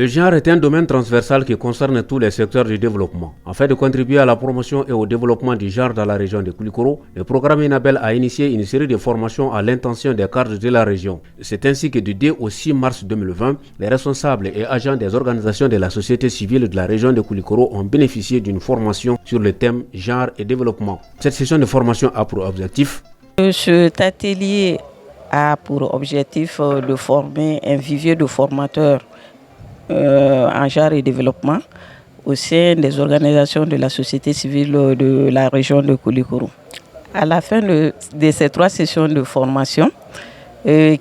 Le genre est un domaine transversal qui concerne tous les secteurs du développement. Afin de contribuer à la promotion et au développement du genre dans la région de Koulikoro, le programme ENABEL a initié une série de formations à l'intention des cadres de la région. C'est ainsi que du 2 au 6 mars 2020, les responsables et agents des organisations de la société civile de la région de Koulikoro ont bénéficié d'une formation sur le thème genre et développement. Cette session de formation a pour objectif Cet atelier a pour objectif de former un vivier de formateurs en genre et développement au sein des organisations de la société civile de la région de Koulikoro. À la fin de ces 3 sessions de formation,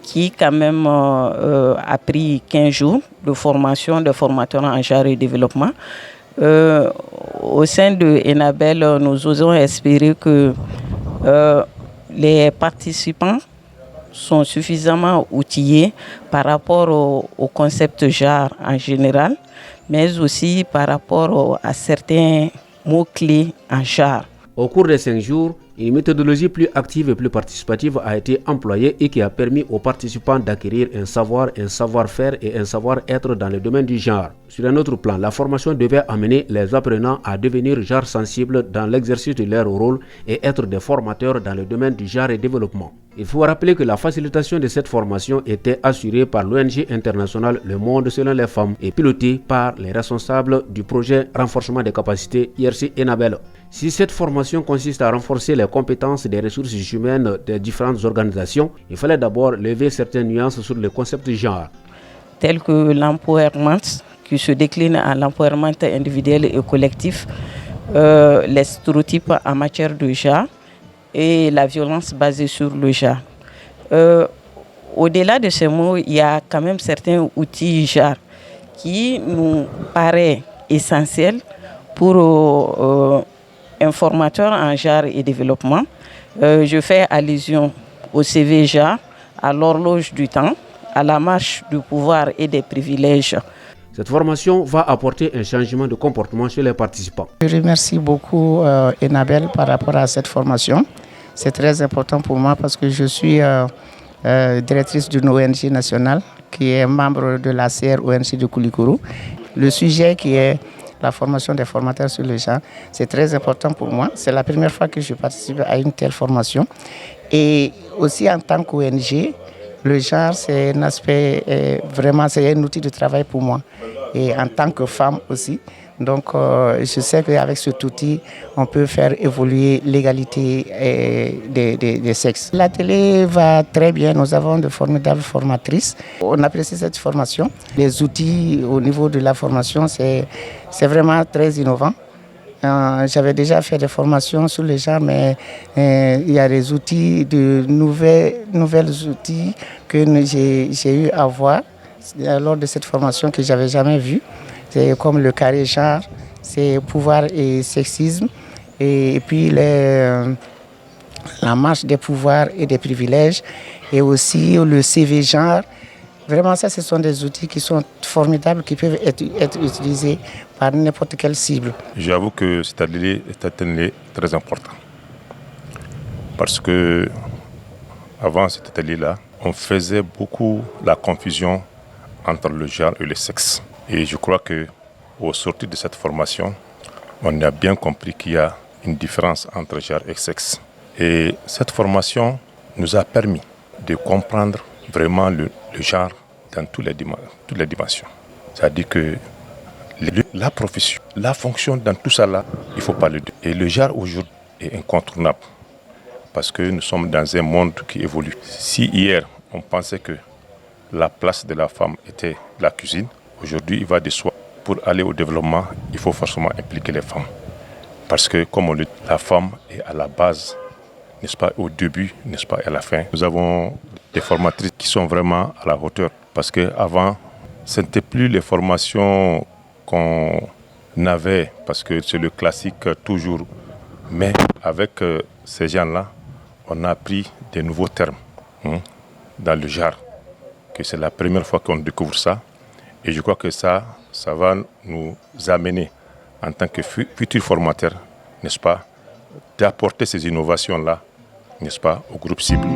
qui quand même a pris 15 jours de formation de formateurs en genre et développement, au sein de ENABEL, nous osons espérer que les participants sont suffisamment outillés par rapport au concept genre en général, mais aussi par rapport à certains mots-clés en genre. Au cours des 5 jours, une méthodologie plus active et plus participative a été employée et qui a permis aux participants d'acquérir un savoir, un savoir-faire et un savoir-être dans le domaine du genre. Sur un autre plan, la formation devait amener les apprenants à devenir genre sensibles dans l'exercice de leur rôle et être des formateurs dans le domaine du genre et développement. Il faut rappeler que la facilitation de cette formation était assurée par l'ONG internationale Le Monde selon les femmes et pilotée par les responsables du projet renforcement des capacités IRC ENABEL. Si cette formation consiste à renforcer les compétences des ressources humaines des différentes organisations, il fallait d'abord lever certaines nuances sur le concept de genre. Tel que l'empowerment, qui se décline en l'empowerment individuel et collectif, les stéréotypes en matière de genre et la violence basée sur le genre. Au-delà de ces mots, il y a quand même certains outils genre qui nous paraissent essentiels pour un formateur en genre et développement. Je fais allusion au CV genre, à l'horloge du temps, à la marche du pouvoir et des privilèges. Cette formation va apporter un changement de comportement chez les participants. Je remercie beaucoup ENABEL par rapport à cette formation. C'est très important pour moi parce que je suis directrice d'une ONG nationale qui est membre de la CRONC de Koulikoro. Le sujet qui est la formation des formateurs sur le genre, c'est très important pour moi. C'est la première fois que je participe à une telle formation. Et aussi en tant qu'ONG, le genre, c'est un aspect, vraiment, c'est un outil de travail pour moi. Et en tant que femme aussi. Donc, je sais qu'avec cet outil, on peut faire évoluer l'égalité des sexes. La télé va très bien. Nous avons de formidables formatrices. On apprécie cette formation. Les outils au niveau de la formation, c'est vraiment très innovant. J'avais déjà fait des formations sur le genre, mais il y a des outils, de nouvelles outils que j'ai eu à voir lors de cette formation que j'avais jamais vu. C'est comme le carré genre, c'est pouvoir et sexisme, et puis la marche des pouvoirs et des privilèges, et aussi le CV genre. Vraiment, ça, ce sont des outils qui sont formidables, qui peuvent être utilisés par n'importe quelle cible. J'avoue que cet atelier est un atelier très important. Parce que avant cet atelier-là, on faisait beaucoup la confusion entre le genre et le sexe. Et je crois qu'au sortir de cette formation, on a bien compris qu'il y a une différence entre genre et sexe. Et cette formation nous a permis de comprendre vraiment le genre dans toutes les dimensions. C'est-à-dire que la profession, la fonction dans tout ça là, il faut parler de. Et le genre aujourd'hui est incontournable parce que nous sommes dans un monde qui évolue. Si hier on pensait que la place de la femme était la cuisine, aujourd'hui il va de soi. Pour aller au développement, il faut forcément impliquer les femmes. Parce que comme on le dit, la femme est à la base, n'est-ce pas, au début, n'est-ce pas, et à la fin. Nous avons des formatrices qui sont vraiment à la hauteur. Parce qu'avant, ce n'était plus les formations qu'on avait, parce que c'est le classique toujours. Mais avec ces gens-là, on a appris des nouveaux termes dans le genre. Que c'est la première fois qu'on découvre ça. Et je crois que ça va nous amener en tant que futurs formateurs, n'est-ce pas, d'apporter ces innovations-là, n'est-ce pas, au groupe cible.